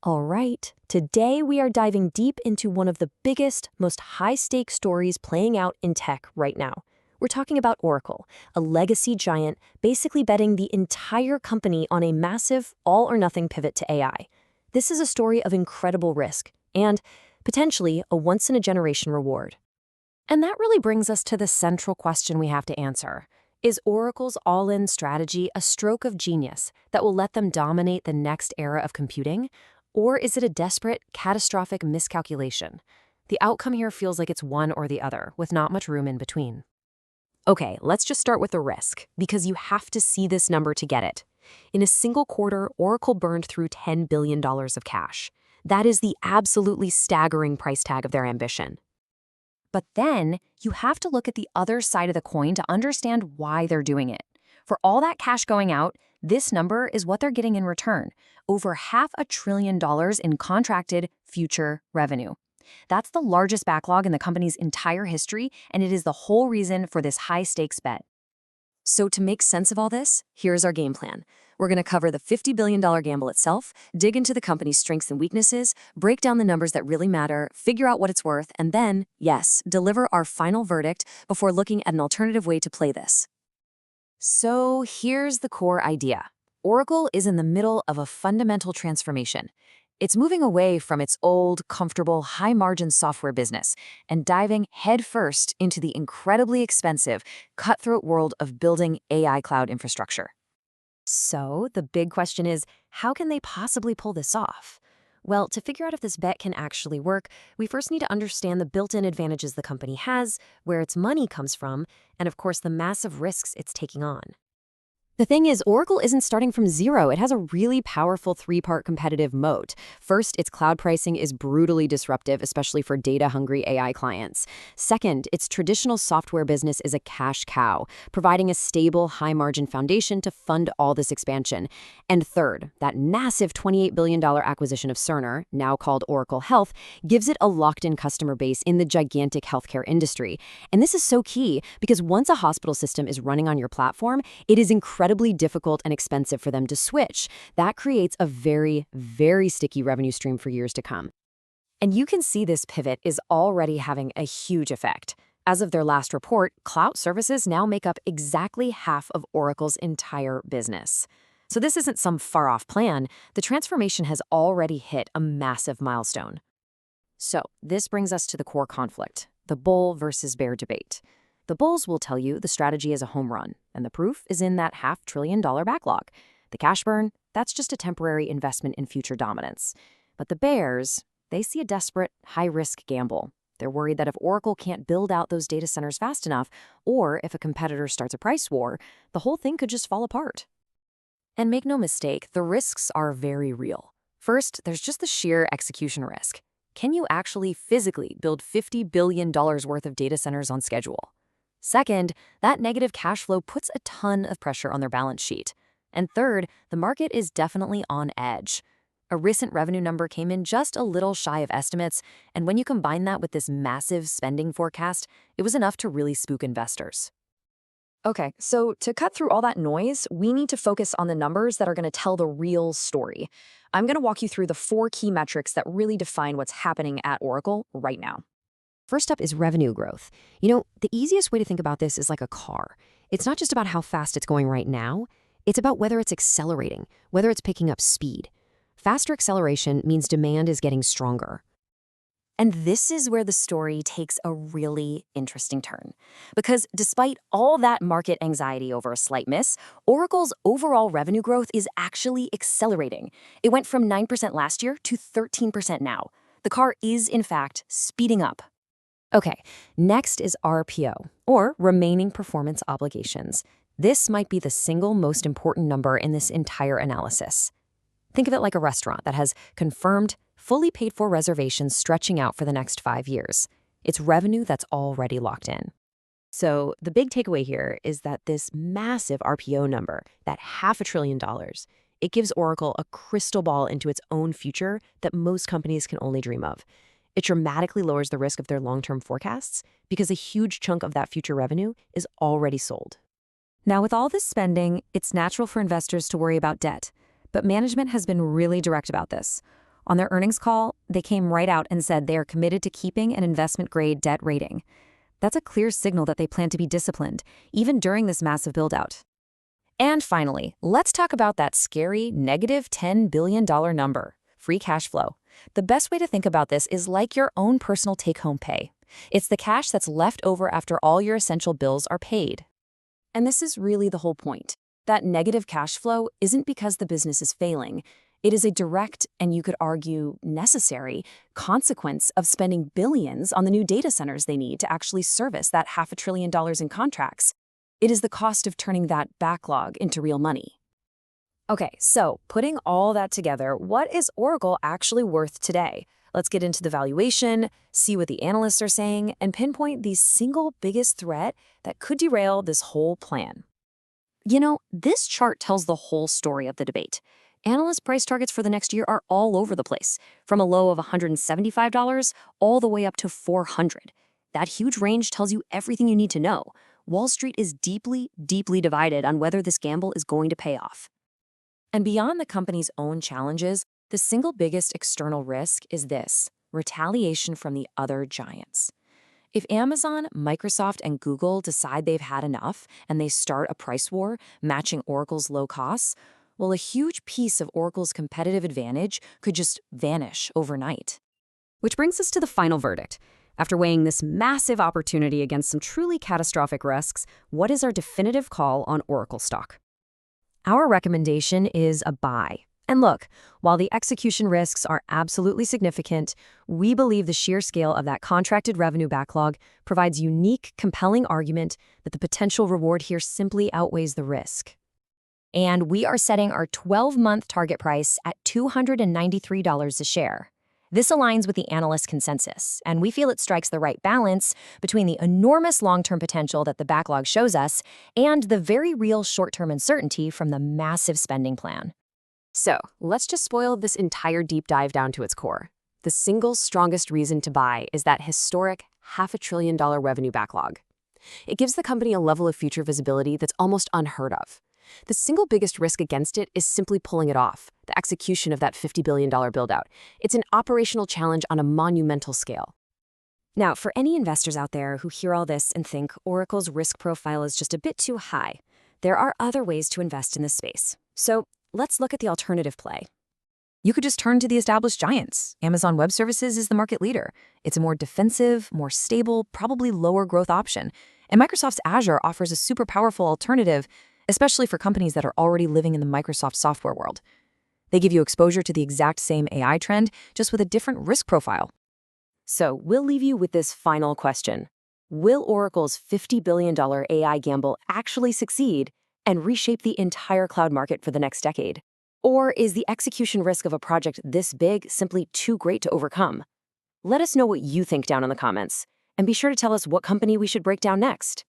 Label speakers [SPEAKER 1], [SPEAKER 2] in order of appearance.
[SPEAKER 1] All right, today we are diving deep into one of the biggest, most high-stakes stories playing out in tech right now. We're talking about Oracle, a legacy giant basically betting the entire company on a massive all-or-nothing pivot to AI. This is a story of incredible risk and, potentially, a once-in-a-generation reward.
[SPEAKER 2] And that really brings us to the central question we have to answer. Is Oracle's all-in strategy a stroke of genius that will let them dominate the next era of computing? Or is it a desperate, catastrophic miscalculation? The outcome here feels like it's one or the other, with not much room in between. Okay, let's just start with the risk, because you have to see this number to get it. In a single quarter, Oracle burned through $10 billion of cash. That is the absolutely staggering price tag of their ambition. But then, you have to look at the other side of the coin to understand why they're doing it. For all that cash going out, this number is what they're getting in return, over $500 billion in contracted future revenue. That's the largest backlog in the company's entire history, and it is the whole reason for this high-stakes bet.
[SPEAKER 1] So to make sense of all this, here's our game plan. We're going to cover the $50 billion gamble itself, dig into the company's strengths and weaknesses, break down the numbers that really matter, figure out what it's worth, and then, yes, deliver our final verdict before looking at an alternative way to play this.
[SPEAKER 2] So here's the core idea. Oracle is in the middle of a fundamental transformation. It's moving away from its old, comfortable, high-margin software business and diving headfirst into the incredibly expensive, cutthroat world of building AI cloud infrastructure. So the big question is, how can they possibly pull this off? Well, to figure out if this bet can actually work, we first need to understand the built-in advantages the company has, where its money comes from, and of course the massive risks it's taking on. The thing is, Oracle isn't starting from zero. It has a really powerful three-part competitive moat. First, its cloud pricing is brutally disruptive, especially for data-hungry AI clients. Second, its traditional software business is a cash cow, providing a stable, high-margin foundation to fund all this expansion. And third, that massive $28 billion acquisition of Cerner, now called Oracle Health, gives it a locked-in customer base in the gigantic healthcare industry. And this is so key, because once a hospital system is running on your platform, it is incredibly difficult and expensive for them to switch. That creates a very, very sticky revenue stream for years to come. And you can see this pivot is already having a huge effect. As of their last report, cloud services now make up exactly half of Oracle's entire business. So this isn't some far-off plan. The transformation has already hit a massive milestone. So this brings us to the core conflict, the bull versus bear debate. The bulls will tell you the strategy is a home run, and the proof is in that $500 billion backlog. The cash burn, that's just a temporary investment in future dominance. But the bears, they see a desperate, high-risk gamble. They're worried that if Oracle can't build out those data centers fast enough, or if a competitor starts a price war, the whole thing could just fall apart. And make no mistake, the risks are very real. First, there's just the sheer execution risk. Can you actually physically build $50 billion worth of data centers on schedule? Second, that negative cash flow puts a ton of pressure on their balance sheet. And third, the market is definitely on edge. A recent revenue number came in just a little shy of estimates, and when you combine that with this massive spending forecast, it was enough to really spook investors.
[SPEAKER 1] Okay, so to cut through all that noise, we need to focus on the numbers that are going to tell the real story. I'm going to walk you through the 4 key metrics that really define what's happening at Oracle right now.
[SPEAKER 2] First up is revenue growth. The easiest way to think about this is like a car. It's not just about how fast it's going right now. It's about whether it's accelerating, whether it's picking up speed. Faster acceleration means demand is getting stronger. And this is where the story takes a really interesting turn. Because despite all that market anxiety over a slight miss, Oracle's overall revenue growth is actually accelerating. It went from 9% last year to 13% now. The car is, in fact, speeding up. Okay, next is RPO, or Remaining Performance Obligations. This might be the single most important number in this entire analysis. Think of it like a restaurant that has confirmed, fully paid-for reservations stretching out for the next 5 years. It's revenue that's already locked in. So the big takeaway here is that this massive RPO number, that $500 billion, it gives Oracle a crystal ball into its own future that most companies can only dream of. It dramatically lowers the risk of their long-term forecasts because a huge chunk of that future revenue is already sold. Now, with all this spending, it's natural for investors to worry about debt, but management has been really direct about this. On their earnings call, they came right out and said they are committed to keeping an investment-grade debt rating. That's a clear signal that they plan to be disciplined, even during this massive build-out. And finally, let's talk about that scary negative $10 billion number, free cash flow. The best way to think about this is like your own personal take-home pay. It's the cash that's left over after all your essential bills are paid. And this is really the whole point. That negative cash flow isn't because the business is failing. It is a direct, and you could argue necessary, consequence of spending billions on the new data centers they need to actually service that $500 billion in contracts. It is the cost of turning that backlog into real money. Okay, so putting all that together, what is Oracle actually worth today? Let's get into the valuation, see what the analysts are saying, and pinpoint the single biggest threat that could derail this whole plan. You know, this chart tells the whole story of the debate. Analyst price targets for the next year are all over the place, from a low of $175 all the way up to $400. That huge range tells you everything you need to know. Wall Street is deeply, deeply divided on whether this gamble is going to pay off. And beyond the company's own challenges, the single biggest external risk is this: retaliation from the other giants. If Amazon, Microsoft, and Google decide they've had enough and they start a price war matching Oracle's low costs, well, a huge piece of Oracle's competitive advantage could just vanish overnight. Which brings us to the final verdict. After weighing this massive opportunity against some truly catastrophic risks, what is our definitive call on Oracle stock? Our recommendation is a buy. And look, while the execution risks are absolutely significant, we believe the sheer scale of that contracted revenue backlog provides unique, compelling argument that the potential reward here simply outweighs the risk. And we are setting our 12-month target price at $293 a share. This aligns with the analyst consensus, and we feel it strikes the right balance between the enormous long-term potential that the backlog shows us and the very real short-term uncertainty from the massive spending plan. So, let's just boil this entire deep dive down to its core. The single strongest reason to buy is that historic $500 billion revenue backlog. It gives the company a level of future visibility that's almost unheard of. The single biggest risk against it is simply pulling it off, the execution of that $50 billion buildout. It's an operational challenge on a monumental scale. Now, for any investors out there who hear all this and think Oracle's risk profile is just a bit too high, there are other ways to invest in this space. So, let's look at the alternative play. You could just turn to the established giants. Amazon Web Services is the market leader. It's a more defensive, more stable, probably lower growth option. And Microsoft's Azure offers a super powerful alternative, especially for companies that are already living in the Microsoft software world. They give you exposure to the exact same AI trend, just with a different risk profile. So we'll leave you with this final question. Will Oracle's $50 billion AI gamble actually succeed and reshape the entire cloud market for the next decade? Or is the execution risk of a project this big simply too great to overcome? Let us know what you think down in the comments, and be sure to tell us what company we should break down next.